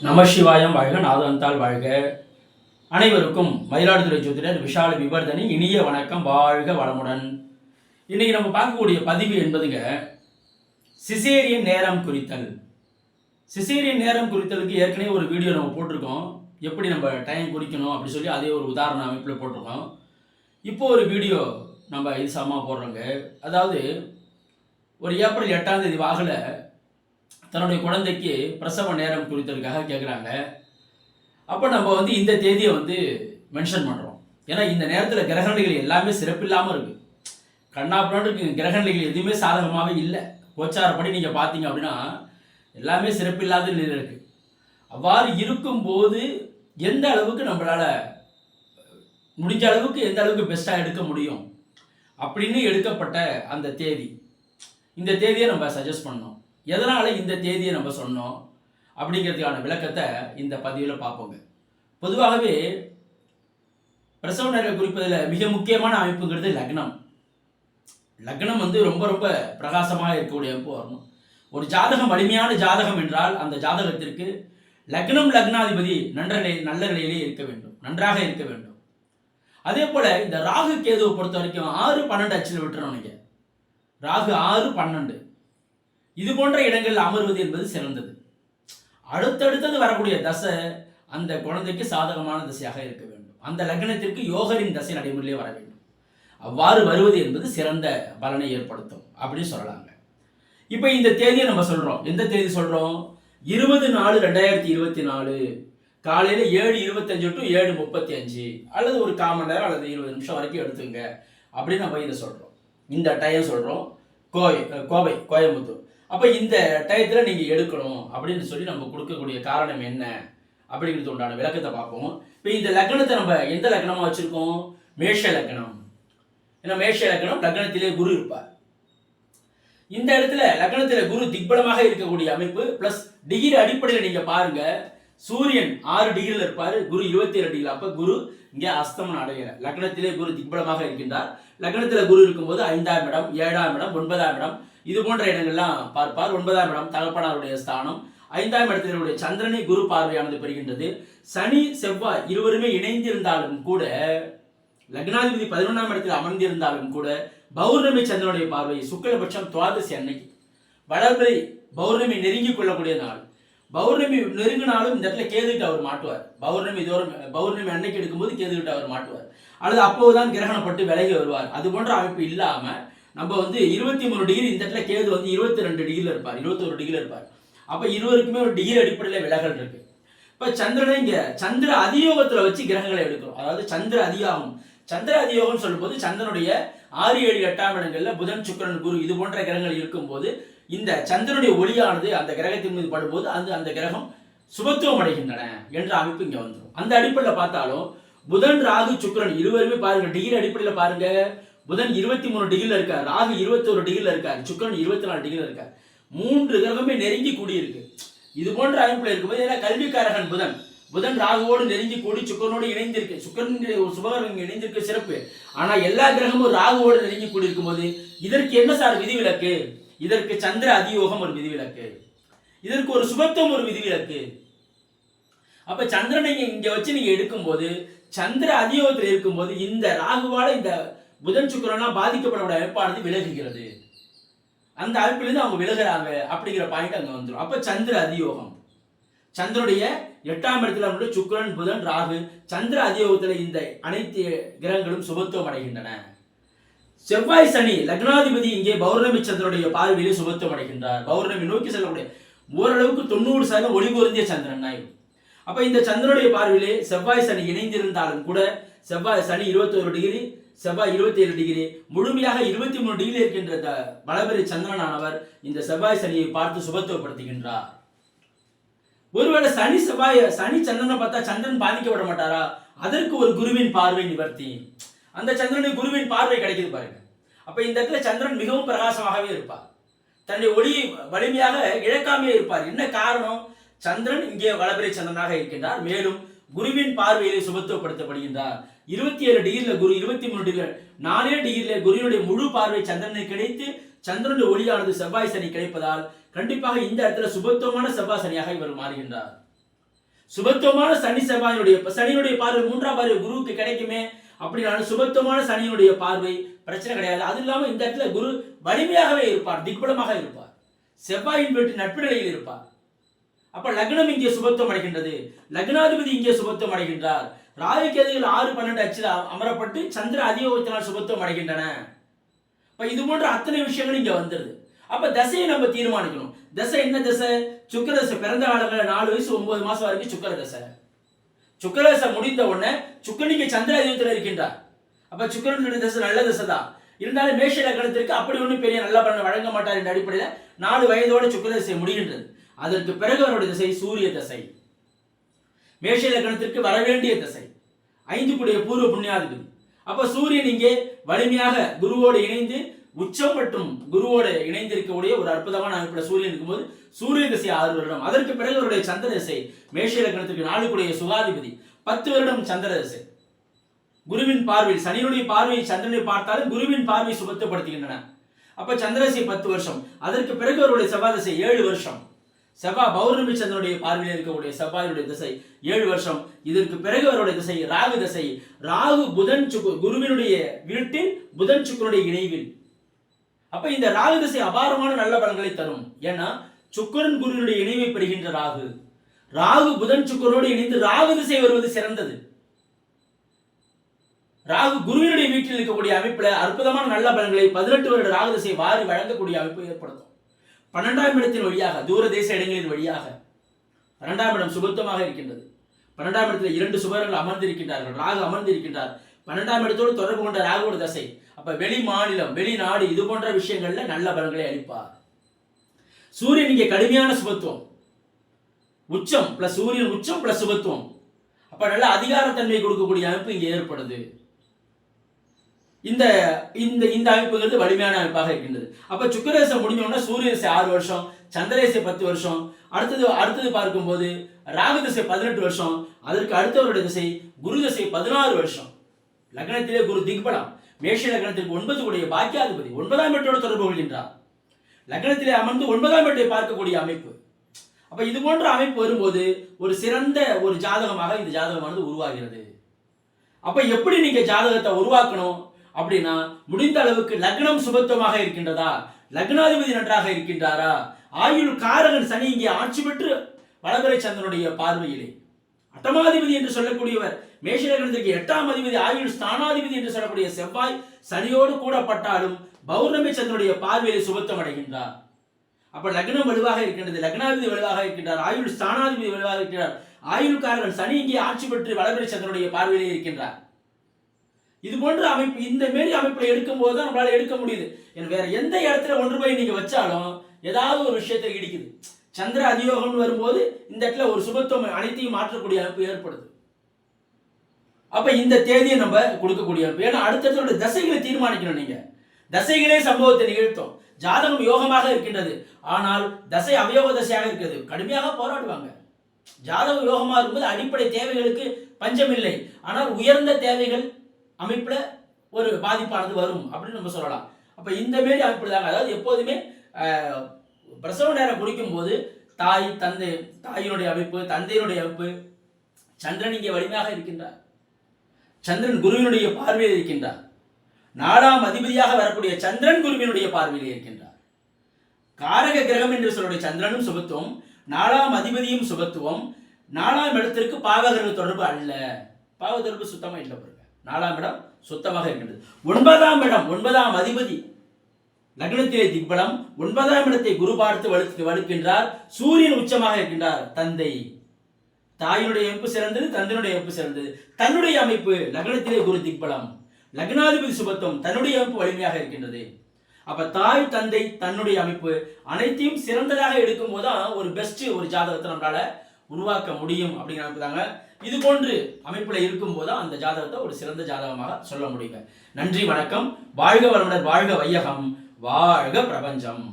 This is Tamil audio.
நமசிவாயம் வாழ்க, நாதந்தாள் வாழ்க. அனைவருக்கும் மயிலாடுதுறை ஜோதிடர் விஷால விவர்தனி இனிய வணக்கம். வாழ்க வளமுடன். இன்னைக்கு நம்ம பார்க்கக்கூடிய பதிவு என்பதுங்க சிசேரியன் நேரம் குறித்தல். சிசேரியன் நேரம் குறித்தலுக்கு ஏற்கனவே ஒரு வீடியோ நம்ம போட்டிருக்கோம், எப்படி நம்ம டைம் குறிக்கணும் அப்படி சொல்லி அதே ஒரு உதாரண அமைப்பில் போட்டிருக்கோம். இப்போ ஒரு வீடியோ நம்ம இது சமமாக போடுறோங்க. அதாவது ஒரு ஏப்ரல் 8ஆம் தேதி வாகில் தன்னுடைய குழந்தைக்கு பிரசவ நேரம் குறித்ததுக்காக கேட்குறாங்க. அப்போ நம்ம இந்த தேதியை மென்ஷன் பண்ணுறோம். ஏன்னா இந்த நேரத்தில் கிரகநிலைகள் எல்லாமே சிறப்பில்லாமல் இருக்குது. கண்ணாப்புறாண்டு கிரகநிலைகள் எதுவுமே சாதகமாகவே இல்லை. கோச்சாரப்படி நீங்கள் பார்த்தீங்க அப்படின்னா எல்லாமே சிறப்பில்லாத நிலையில் இருக்குது. அவ்வாறு இருக்கும்போது எந்த அளவுக்கு நம்மளால் முடிஞ்ச அளவுக்கு எந்த அளவுக்கு பெஸ்ட்டாக எடுக்க முடியும் அப்படின்னு எடுக்கப்பட்ட அந்த தேதி, இந்த தேதியை நம்ம சஜஸ்ட் பண்ணோம். எதனால் இந்த தேதியை நம்ம சொன்னோம் அப்படிங்கிறதுக்கான விளக்கத்தை இந்த பதிவில் பார்ப்போங்க. பொதுவாகவே பிரசவ நேரம் குறிப்பதில் மிக முக்கியமான அமைப்புங்கிறது லக்னம். லக்னம் ரொம்ப ரொம்ப பிரகாசமாக இருக்கக்கூடிய அமைப்பு வரணும். ஒரு ஜாதகம் வலிமையான ஜாதகம் என்றால் அந்த ஜாதகத்திற்கு லக்னம் லக்னாதிபதி நல்ல நிலையிலே இருக்க வேண்டும், நன்றாக இருக்க வேண்டும். அதே போல் இந்த ராகு கேதுவை பொறுத்த வரைக்கும் 6-12 அச்சில் விட்டுறோம். நீங்கள் ராகு 6-12 இது போன்ற இடங்களில் அமர்வது என்பது சிறந்தது. அடுத்தடுத்தது வரக்கூடிய தசை அந்த குழந்தைக்கு சாதகமான தசையாக இருக்க வேண்டும். அந்த லக்னத்திற்கு யோகரின் தசை நடைமுறையிலே வர வேண்டும். அவ்வாறு வருவது என்பது சிறந்த பலனை ஏற்படுத்தும் அப்படின்னு சொல்லலாங்க. இப்போ இந்த தேதியை நம்ம சொல்கிறோம். எந்த தேதி சொல்கிறோம்? 20/4/2024 காலையில் 7:25 to 7:35 அல்லது ஒரு 1/4 மணி நேரம் அல்லது 20 நிமிஷம் வரைக்கும் எடுத்துங்க அப்படின்னு நம்ம இதை சொல்கிறோம். இந்த டைம் சொல்கிறோம். கோயம்புத்தூர். அப்போ இந்த டயத்தில் நீங்கள் எடுக்கணும் அப்படின்னு சொல்லி நம்ம கொடுக்கக்கூடிய காரணம் என்ன அப்படிங்கிறது உண்டான விளக்கத்தை பார்ப்போம். இப்போ இந்த லக்னத்தை நம்ம எந்த லக்னமாக வச்சுருக்கோம்? மேஷ லக்னம். ஏன்னா மேஷ லக்னம் லக்னத்திலே குரு இருப்பார். இந்த இடத்துல லக்னத்தில் குரு திக்பலமாக இருக்கக்கூடிய அமைப்பு ப்ளஸ் டிகிரி அடிப்படையில் நீங்கள் பாருங்கள். சூரியன் 6 டிகிரியில் இருப்பார், குரு 27 டிகிரி. அப்போ குரு இங்கே அஸ்தமனம் அடைகிற லக்னத்திலே குரு திக்பலமாக இருக்கின்றார். லக்னத்தில் குரு இருக்கும்போது 5ஆம் இடம், 7ஆம் இடம், 9ஆம் இடம் இது போன்ற இடங்கள்லாம் பார்ப்பார். 9ஆம் இடம் தகப்பனாருடைய ஸ்தானம். 5ஆம் இடத்தினுடைய சந்திரனை குரு பார்வையானது பெறுகின்றது. சனி செவ்வாய் இருவருமே இணைந்திருந்தாலும் கூட, லக்னாதிபதி 11ஆம் இடத்தில் அமர்ந்திருந்தாலும் கூட, பௌர்ணமி சந்திரனுடைய பார்வை சுக்லபட்சம் துவாதசி அன்னைக்கு வளர்பிறை பௌர்ணமி நெருங்கி கொள்ளக்கூடிய நாள். பௌர்ணமி நெருங்கினாலும் இந்த இடத்துல கேதுகிட்ட அவர் மாட்டுவார். பௌர்ணமி அன்னைக்கு எடுக்கும்போது கேதுகிட்ட அவர் மாட்டுவார், அல்லது அப்போதுதான் கிரகணப்பட்டு விலகி வருவார். அது போன்ற அமைப்பு இல்லாமல் நம்ம 23 டிகிரி, இந்த இடத்துல கேது 22 டிகிரியில் இருப்பார், 21 டிகிரியில் இருப்பார். அப்போ இருவருக்குமே ஒரு டிகிரி அடிப்படையில் விலகல் இருக்கு. இப்போ சந்திரனை இங்கே சந்திர அதியோகத்தில் வச்சு கிரகங்களை எடுக்கிறோம். அதாவது சந்திர அதியோகம் சொல்லும்போது சந்திரனுடைய 6, 7, 8ஆம் இடங்களில் புதன், சுக்கிரன், குரு இது போன்ற கிரகங்கள் இருக்கும்போது இந்த சந்திரனுடைய ஒளியானது அந்த கிரகத்தின் மீது படும்போது அந்த கிரகம் சுபத்துவம் அடைகின்றன என்ற அமைப்பு இங்கே வந்துடும். அந்த அடிப்படையில் பார்த்தாலும் புதன், ராகு, சுக்கிரன் இருவருமே பாருங்க, டிகிரி அடிப்படையில் பாருங்க. புதன் 23 டிகிரியில் இருக்கார், ராகு 21 டிகிரியில் இருக்கார், சுக்கிரன் 24 டிகிரியில் இருக்கார். 3 கிரகமே நெருங்கி கூடியிருக்கு. இது போன்ற அமைப்பில் இருக்கும்போது ஏன்னா கல்விக்காரகன் புதன் ராகுவோடு நெருங்கி கூடி சுக்கிரனோடு இணைந்திருக்கு. சுக்கிரன் ஒரு சுபகிரகம் இணைந்திருக்கு, சிறப்பு. ஆனால் எல்லா கிரகமும் ராகுவோடு நெருங்கி கூடி இருக்கும்போது இதற்கு என்ன சார் விதிவிலக்கு? இதற்கு சந்திர அதியோகம் ஒரு விதிவிலக்கு, இதற்கு ஒரு சுபத்துவம் ஒரு விதிவிலக்கு. அப்ப சந்திரனை இங்க வச்சு நீங்க எடுக்கும்போது, சந்திர அதியோகத்தில் இருக்கும்போது இந்த ராகுவால இந்த புதன் சுக்கிரன்லாம் பாதிக்கப்பட அமைப்பானது விலகுகிறது. அந்த அமைப்பிலிருந்து அவங்க விலகுறாங்க அப்படிங்கிற பாயிண்ட் அங்க வந்துடும். அப்ப சந்திர அதியோகம், சந்திரனுடைய 8ஆம் இடத்துல சுக்கிரன், புதன், ராகு சந்திர அதியோகத்தில் இந்த அனைத்து கிரகங்களும் சுபத்துவம் அடைகின்றன. செவ்வாய் சனி லக்னாதிபதி இங்கே பௌர்ணமி சந்திரனுடைய பார்வையிலே சுபத்துவம் அடைகின்றார். பௌர்ணமி நோக்கி செல்லக்கூடிய ஓரளவுக்கு 90% ஒளி பொருந்திய சந்திரன் நாய். அப்ப இந்த சந்திரனுடைய பார்வையிலே செவ்வாய் சனி இணைந்திருந்தாலும் கூட, செவ்வாய் சனி 21 டிகிரி, செவ்வாய் 27 டிகிரி, முழுமையாக 23 டிகிரி இருக்கின்ற வளபெரிய சந்திரனானவர் இந்த செவ்வாய் சனியை பார்த்து சுபத்துவப்படுத்துகின்றார். ஒருவேளை சனி சந்திரனை பார்த்தா சந்திரன் பாதிக்கப்பட மாட்டாரா? அதற்கு ஒரு குருவின் பார்வை நிவர்த்தி. அந்த சந்திரனுக்கு குருவின் பார்வை கிடைக்குது பாருங்க. அப்ப இந்த இடத்துல சந்திரன் மிகவும் பிரகாசமாகவே இருப்பார், தன்னுடைய ஒளி வலிமையாக இழக்காமே இருப்பார். என்ன காரணம்? சந்திரன் இங்கே வளபெரிய சந்திரனாக இருக்கின்றார். மேலும் குருவின் பார்வையிலே சுபத்துவப்படுத்தப்படுகின்றார். 27 டிகிரியில் குரு, 23 டிகிரி, 4 டிகிரியில் குருவினுடைய முழு பார்வை சந்திரனை கிடைத்து சந்திரனுடைய ஒளியானது செவ்வாய் சனி கிடைப்பதால் கண்டிப்பாக இந்த இடத்துல சுபத்துவமான செவ்வாய் சனியாக இவர் மாறுகின்றார். சுபத்துவமான சனி செவ்வாயினுடைய சனியினுடைய பார்வை 3ஆம் பார்வை குருவுக்கு கிடைக்குமே அப்படின்னாலும் சுபத்துவமான சனியினுடைய பார்வை பிரச்சனை கிடையாது. அது இல்லாம இந்த இடத்துல குரு வலிமையாகவே இருப்பார், திக்பலமாக இருப்பார், செவ்வாயின் வீட்டு நட்பு நிலையில் இருப்பார். அப்ப லக்னம் இங்கே சுபத்துவம் அடைகின்றது, லக்னாதிபதி இங்கே சுபத்துவம் அடைகின்றார். ராகு கேதுகள் 6, 12 அச்சில் அமரப்பட்டு சந்திர அதியோகத்தினால் சுபத்துவம் அடைகின்றன. இப்ப இது போன்ற அத்தனை விஷயங்கள் இங்க வந்துருது. அப்ப தசையை நம்ம தீர்மானிக்கணும். தசை என்ன தசை? சுக்கிர தசை. பிறந்த காலங்களில் 4 வயசு 9 மாசம் வரைக்கும் சுக்கிர தசை. சுக்கிர தசை முடிந்த உடனே சுக்கிரனிக்கு சந்திர அதியோகத்தில் இருக்கின்றார். அப்ப சுக்கிரனுடைய தசை நல்ல தசை தான். இருந்தாலும் மேஷ லக்னத்திற்கு அப்படி ஒன்றும் பெரிய நல்ல பலன் வழங்க மாட்டார் என்ற அடிப்படையில் 4 வயதோட சுக்கிர தசை முடிகின்றது. அதற்கு பிறகு அவருடைய திசை சூரிய தசை. மேஷ லக்னத்திற்கு வரவேண்டிய திசை 5 கூடிய பூர்வ புண்ணியாதிபதி. அப்ப சூரியன் இங்கே வலிமையாக குருவோடு இணைந்து உச்சம் மற்றும் குருவோடு இணைந்து இருக்கக்கூடிய ஒரு அற்புதமான அமைப்புல சூரியன் இருக்கும்போது சூரிய திசை 6 வருடம். அதற்கு பிறகு அவருடைய சந்திர திசை மேஷ லக்னத்திற்கு 4 கூடிய சுகாதிபதி 10 வருடம் சந்திர திசை. குருவின் பார்வை சனியுடைய பார்வையை சந்திரனை பார்த்தாலும் குருவின் பார்வை சுபத்துப்படுத்துகின்றன. அப்ப சந்திரசை 10 வருஷம். அதற்கு பிறகு அவருடைய செவ்வாய் திசை 7 வருஷம். செவ்வாய் பௌர்ணமி சந்திரனுடைய பார்வையில் இருக்கக்கூடிய செவ்வாயுடைய திசை 7 வருஷம். இதற்கு பிறகு அவருடைய திசை ராகு திசை. ராகு புதன் குருவினுடைய வீட்டில் புதன் சுக்கரனுடைய இணைவில். அப்ப இந்த ராகு திசை அபாரமான நல்ல பலன்களை தரும். ஏன்னா சுக்கரன் குருவினுடைய இணைவை பெறுகின்ற ராகு, ராகு புதன் சுக்கரனோடு இணைந்து ராகு திசை வருவது சிறந்தது. ராகு குருவினுடைய வீட்டில் இருக்கக்கூடிய அமைப்புல அற்புதமான நல்ல பலன்களை 18 வருட ராகு திசை வாரி வழங்கக்கூடிய அமைப்பு ஏற்படுத்தும். 12ஆம் இடத்தின் வழியாக தூர தேச இடங்களின் வழியாக 12ஆம் இடம் சுபத்துவமாக இருக்கின்றது. 12ஆம் இடத்தில் 2 சுபர்கள் அமர்ந்திருக்கின்றார்கள், ராகு அமர்ந்திருக்கின்றார். 12ஆம் இடத்தோடு தொடர்பு கொண்ட ராகுவோட தசை. அப்ப வெளி மாநிலம் வெளிநாடு இது போன்ற விஷயங்கள்ல நல்ல பலன்களை அளிப்பார். சூரியன் இங்கே கடுமையான சுபத்துவம், உச்சம் பிளஸ் சூரியன் உச்சம் பிளஸ் சுபத்துவம். அப்ப நல்ல அதிகாரத்தன்மை கொடுக்கக்கூடிய அமைப்பு இங்கே ஏற்படுது. இந்த இந்த இந்த அமைப்புங்கிறது வலிமையான அமைப்பாக இருக்கின்றது. அப்ப சுக்கிரதசை முடிஞ்சோன்னா சூரிய திசை 6 வருஷம், சந்திரதசை 10 வருஷம். அடுத்தது பார்க்கும்போது ராகு திசை 18 வருஷம். அதற்கு அடுத்தவருடைய திசை குரு திசை 16 வருஷம். லக்னத்திலே குரு திக்பலம். மேஷ லக்னத்திற்கு 9 கூடிய பாக்கியாதிபதி 9ஆம் இடத்தோடு தொடர்பு கொள்கின்றார். லக்னத்திலே அமர்ந்து 9ஆம் இடத்தை பார்க்கக்கூடிய அமைப்பு. அப்ப இது போன்ற அமைப்பு வரும்போது ஒரு சிறந்த ஒரு ஜாதகமாக இந்த ஜாதகமானது உருவாகிறது. அப்ப எப்படி நீங்க ஜாதகத்தை உருவாக்கணும் அப்படின்னா முடிந்த அளவுக்கு லக்னம் சுபத்துவமாக இருக்கின்றதா, லக்னாதிபதி நன்றாக இருக்கின்றாரா, ஆயுள் காரகன் சனி இங்கே ஆட்சி பெற்று வளபரை சந்திரனுடைய பார்வையிலே அட்டமாதிபதி என்று சொல்லக்கூடியவர், மேஷ லக்னத்திற்கு 8ஆம் அதிபதி ஆயுள் ஸ்தானாதிபதி என்று சொல்லக்கூடிய செவ்வாய் சனியோடு கூடப்பட்டாலும் பௌர்ணமி சந்திரனுடைய பார்வையிலே சுபத்துவம் அடைகின்றார். அப்ப லக்னம் வலுவாக இருக்கின்றது, லக்னாதிபதி வலுவாக இருக்கின்றார், ஆயுள் ஸ்தானாதிபதி வலுவாக இருக்கிறார், ஆயுள் காரகன் சனி இங்கே ஆட்சி பெற்று வளபரை சந்திரனுடைய பார்வையிலே இருக்கின்றார். இது போன்ற அமைப்பு இந்த மாரி அமைப்புல எடுக்கும் போது தான் நம்மளால எடுக்க முடியுது. வேற எந்த இடத்துல ஒன்று போய் நீங்க வச்சாலும் ஏதாவது ஒரு விஷயத்தை இடிக்குது. சந்திர அதியோகம் வரும்போது இந்த இடத்துல ஒரு சுபத்துவம் அனைத்தையும் மாற்றக்கூடிய அமைப்பு ஏற்படுது. அப்ப இந்த தேதியை நம்ம கொடுக்கக்கூடிய அமைப்பு. ஏன்னா அடுத்தடுத்த தசைகளை தீர்மானிக்கணும். நீங்க தசைகளே சம்பவத்தை நிகழ்த்தும். ஜாதகம் யோகமாக இருக்கின்றது, ஆனால் தசை அவயோக தசையாக இருக்கிறது, கடுமையாக போராடுவாங்க. ஜாதகம் யோகமாக இருக்கும்போது அடிப்படை தேவைகளுக்கு பஞ்சம் இல்லை, ஆனால் உயர்ந்த தேவைகள் அமைப்புல ஒரு பாதிப்பானது வரும் அப்படின்னு நம்ம சொல்லலாம். அப்ப இந்த மாரி அமைப்பு தாங்க. அதாவது எப்போதுமே பிரசவ நேரம் குறிக்கும் போது தாய் தந்தை, தாயினுடைய அமைப்பு, தந்தையினுடைய அமைப்பு, சந்திரன் இங்கே வலிமையாக இருக்கின்றார், சந்திரன் குருவினுடைய பார்வையில் இருக்கின்றார், 4ஆம் அதிபதியாக வரக்கூடிய சந்திரன் குருவினுடைய பார்வையில் இருக்கின்றார். காரக கிரகம் என்று சொல்லக்கூடிய சந்திரனும் சுபத்துவம், 4ஆம் அதிபதியும் சுபத்துவம். 4ஆம் இடத்திற்கு பாவகிரக தொடர்பு அல்ல, பாவ தொடர்பு சுத்தமா இல்லை. 4ஆம் இடம் சுத்தமாக இருக்கின்றது. 9ஆம் இடம் 9ஆம் அதிபதி லக்னத்திலே திக்பலம், 9ஆம் இடத்தை குரு பார்த்து வலுக்கின்றார். சூரியன் உச்சமாக இருக்கின்றார். தந்தை, தாயினுடைய அமைப்பு சிறந்தது, தந்தையினுடைய அமைப்பு சிறந்தது. தன்னுடைய அமைப்பு லக்னத்திலே குரு திக்பலம், லக்னாதிபதி சுபத்துவம், தன்னுடைய அமைப்பு வலிமையாக இருக்கின்றது. அப்ப தாய் தந்தை தன்னுடைய அமைப்பு அனைத்தையும் சிறந்ததாக எடுக்கும் போதுதான் ஒரு பெஸ்ட் ஒரு ஜாதகத்தை நம்மளால உருவாக்க முடியும் அப்படிங்கிற அமைப்பு தாங்க. இது போன்று அமைப்புல இருக்கும் போது அந்த ஜாதகத்தை ஒரு சிறந்த ஜாதகமாக சொல்ல முடியுங்க. நன்றி, வணக்கம். வாழ்க வளமுடன், வாழ்க வையகம், வாழ்க பிரபஞ்சம்.